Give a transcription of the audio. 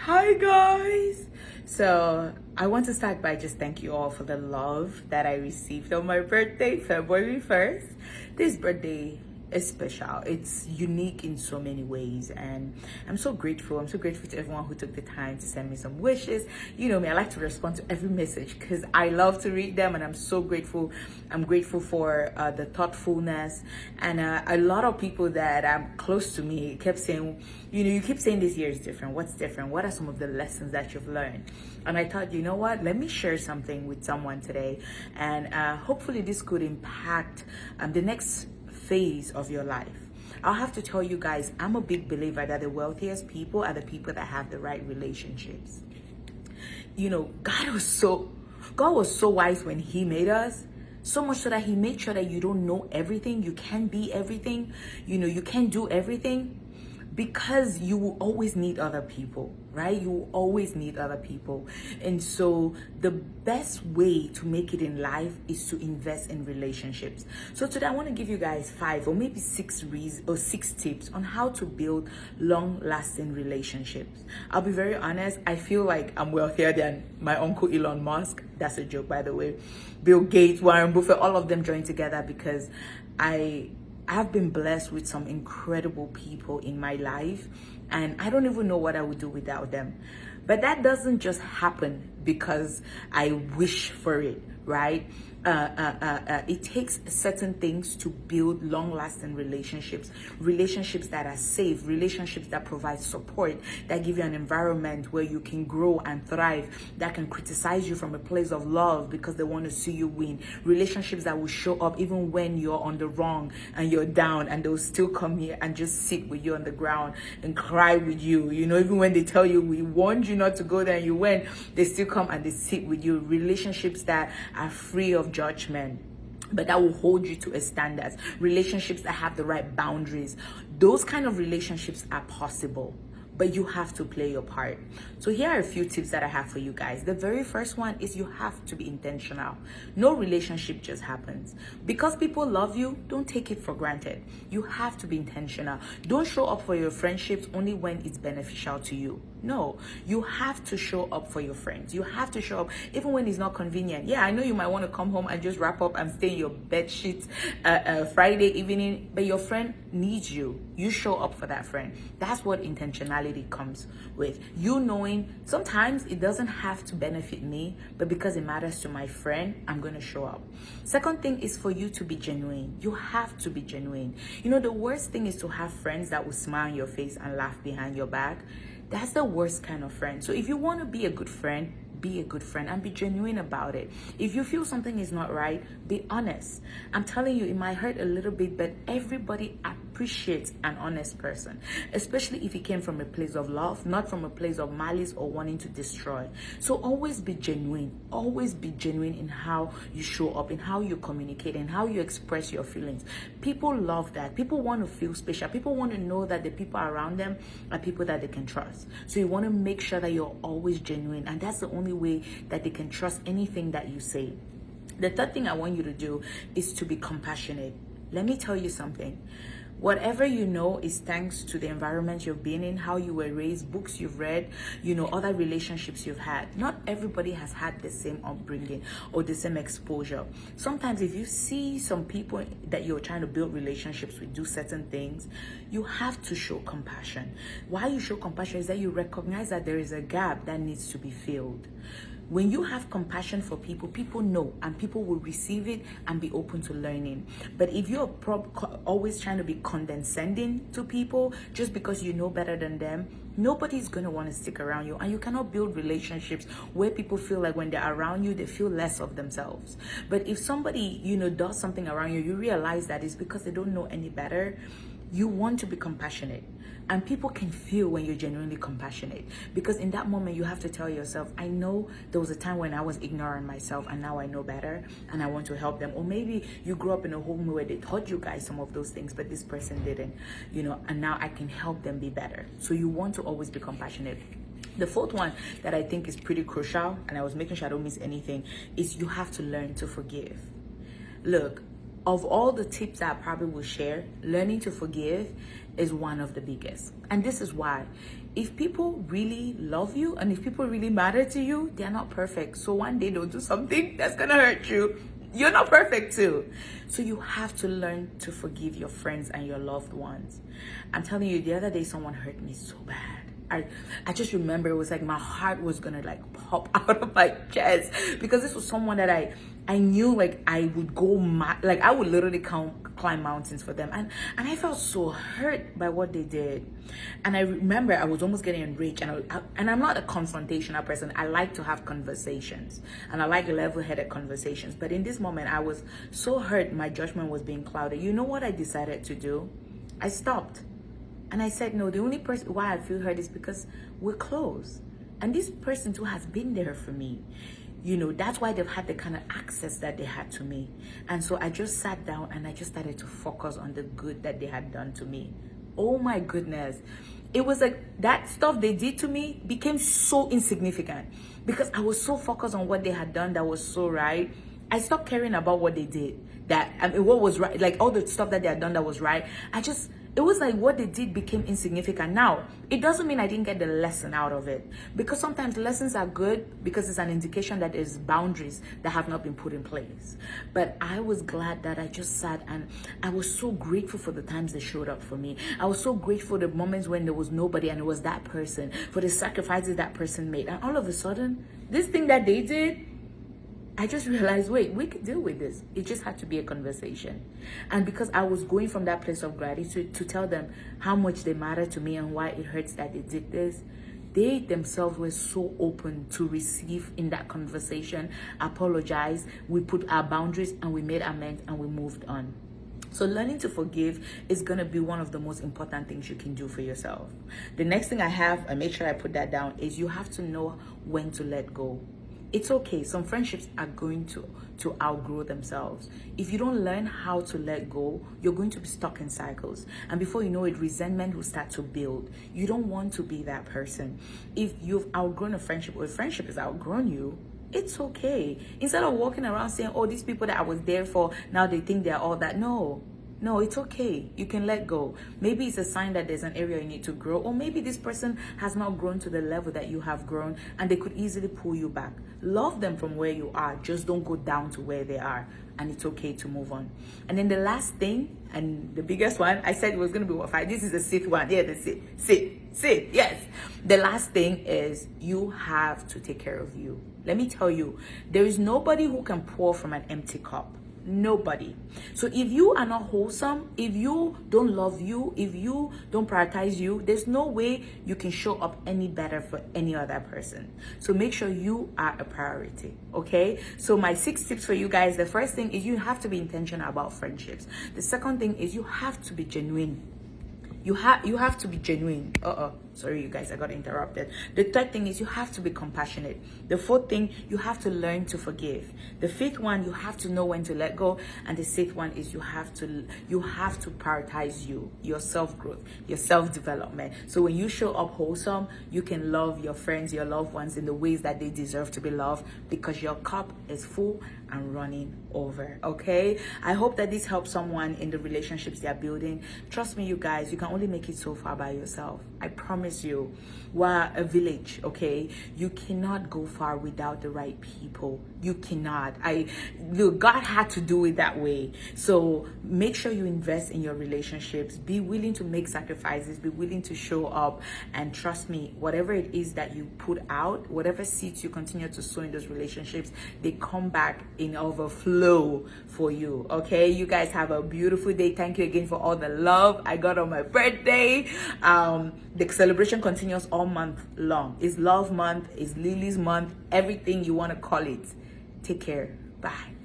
Hi guys! So I want to start by just thank you all for the love that I received on my birthday, February 1st. This birthday is special. It's unique in so many ways, and I'm so grateful. I'm so grateful to everyone who took the time to send me some wishes. You know me, I like to respond to every message because I love to read them, and I'm so grateful. I'm grateful for the thoughtfulness, and a lot of people that are close to me kept saying, you keep saying this year is different. What's different? What are some of the lessons that you've learned? And I thought, you know what? Let me share something with someone today, and hopefully this could impact the next phase of your life. I'll have to tell you guys, I'm a big believer that the wealthiest people are the people that have the right relationships. You know, God was so wise when he made us. So much so that he made sure that you don't know everything, you can't be everything, you can't do everything, because you will always need other people, right? You will always need other people. And so the best way to make it in life is to invest in relationships. So today I want to give you guys 5 or maybe 6 reasons or 6 tips on how to build long-lasting relationships. I'll be very honest, I feel like I'm wealthier than my uncle Elon Musk. That's a joke, by the way. Bill Gates, Warren Buffett, all of them joined together because I've been blessed with some incredible people in my life, and I don't even know what I would do without them. But that doesn't just happen because I wish for it, right? It takes certain things to build long-lasting relationships that are safe, relationships that provide support, that give you an environment where you can grow and thrive, that can criticize you from a place of love because they want to see you win, relationships that will show up even when you're on the wrong and you're down, and they'll still come here and just sit with you on the ground and cry with you, even when they tell you we warned you not to go there and you went, they still come and they sit with you. Relationships that are free of judgment, but that will hold you to a standard. Relationships that have the right boundaries. Those kind of relationships are possible, but you have to play your part. So here are a few tips that I have for you guys. The very first one is you have to be intentional. No relationship just happens. Because people love you, don't take it for granted. You have to be intentional. Don't show up for your friendships only when it's beneficial to you. No, you have to show up for your friends. You have to show up even when it's not convenient. Yeah, I know you might want to come home and just wrap up and stay in your bed sheets Friday evening, but your friend needs you. You show up for that friend. That's what intentionality comes with. You knowing sometimes it doesn't have to benefit me, but because it matters to my friend, I'm going to show up. Second thing is for you to be genuine. You have to be genuine. The worst thing is to have friends that will smile in your face and laugh behind your back. That's the worst kind of friend. So if you want to be a good friend, be a good friend and be genuine about it. If you feel something is not right, be honest. I'm telling you, it might hurt a little bit, but everybody appreciates an honest person, especially if it came from a place of love, not from a place of malice or wanting to destroy. So always be genuine. Always be genuine in how you show up, in how you communicate, and how you express your feelings. People love that. People want to feel special. People want to know that the people around them are people that they can trust. So you want to make sure that you're always genuine, and that's the only way that they can trust anything that you say. The third thing I want you to do is to be compassionate. Let me tell you something. Whatever you know is thanks to the environment you've been in, how you were raised, books you've read, other relationships you've had. Not everybody has had the same upbringing or the same exposure. Sometimes if you see some people that you're trying to build relationships with do certain things, you have to show compassion. Why you show compassion is that you recognize that there is a gap that needs to be filled. When you have compassion for people, people know and people will receive it and be open to learning. But if you're always trying to be condescending to people just because you know better than them, nobody's going to want to stick around you. And you cannot build relationships where people feel like when they're around you, they feel less of themselves. But if somebody, does something around you, you realize that it's because they don't know any better. You want to be compassionate, and people can feel when you're genuinely compassionate, because in that moment you have to tell yourself, I know there was a time when I was ignorant myself and now I know better and I want to help them. Or maybe you grew up in a home where they taught you guys some of those things, but this person didn't, and now I can help them be better. So you want to always be compassionate. The fourth one that I think is pretty crucial, and I was making sure I don't miss anything, is you have to learn to forgive. Look, of all the tips that I probably will share, learning to forgive is one of the biggest. And this is why. if people really love you and if people really matter to you, they're not perfect. So one day they'll do something that's gonna hurt you. You're not perfect too. So you have to learn to forgive your friends and your loved ones. I'm telling you, the other day someone hurt me so bad. I just remember it was like my heart was gonna like pop out of my chest, because this was someone that I knew like I would go like I would literally climb mountains for them, and I felt so hurt by what they did. And I remember I was almost getting enraged, and I'm not a confrontational person. I like to have conversations, and I like level-headed conversations, but in this moment I was so hurt, my judgment was being clouded. You know what I decided to do? I stopped. And I said, no, the only person why I feel hurt is because we're close. And this person too has been there for me. You know, that's why they've had the kind of access that they had to me. And so I just sat down and I just started to focus on the good that they had done to me. Oh my goodness. It was like that stuff they did to me became so insignificant because I was so focused on what they had done that was so right. I stopped caring about what they did. What was right, like all the stuff that they had done that was right. It was like what they did became insignificant. Now, it doesn't mean I didn't get the lesson out of it, because sometimes lessons are good because it's an indication that there's boundaries that have not been put in place. But I was glad that I just sat, and I was so grateful for the times they showed up for me. I was so grateful for the moments when there was nobody and it was that person, for the sacrifices that person made. And all of a sudden, this thing that they did, I just realized, wait, we could deal with this. It just had to be a conversation. And because I was going from that place of gratitude to tell them how much they matter to me and why it hurts that they did this, they themselves were so open to receive in that conversation, apologize, we put our boundaries and we made amends and we moved on. So learning to forgive is going to be one of the most important things you can do for yourself. The next thing I have, and make sure I put that down, is you have to know when to let go. It's okay. Some friendships are going to outgrow themselves. If you don't learn how to let go, you're going to be stuck in cycles. And before you know it, resentment will start to build. You don't want to be that person. If you've outgrown a friendship, or a friendship has outgrown you, it's okay. Instead of walking around saying, oh, these people that I was there for, now they think they're all that. No, it's okay. You can let go. Maybe it's a sign that there's an area you need to grow, or maybe this person has not grown to the level that you have grown and they could easily pull you back. Love them from where you are. Just don't go down to where they are, and it's okay to move on. And then the last thing, and the biggest one, I said it was going to be what, 5. This is the 6th one. Yeah, the sit. Yes. The last thing is you have to take care of you. Let me tell you, there is nobody who can pour from an empty cup. Nobody. So if you are not wholesome, if you don't love you, if you don't prioritize you, there's no way you can show up any better for any other person. So make sure you are a priority. Okay, so my 6 tips for you guys: the first thing is you have to be intentional about friendships. The second thing is you have to be genuine. You have to be genuine. Sorry, you guys, I got interrupted. The third thing is you have to be compassionate. The fourth thing, you have to learn to forgive. The fifth one, you have to know when to let go. And the sixth one is you have to prioritize your self-growth, your self-development. So when you show up wholesome, you can love your friends, your loved ones in the ways that they deserve to be loved, because your cup is full and running over. Okay, I hope that this helps someone in the relationships they are building. Trust me, you guys, you can only make it so far by yourself. I promise you, we're a village. Okay, you cannot go far without the right people. You cannot. Look, God had to do it that way. So make sure you invest in your relationships. Be willing to make sacrifices. Be willing to show up, and trust me, whatever it is that you put out, whatever seeds you continue to sow in those relationships, they come back in overflow for you. Okay, you guys have a beautiful day. Thank you again for all the love I got on my birthday. The celebration continues all month long. It's love month, it's Lily's month, everything you want to call it. Take care. Bye.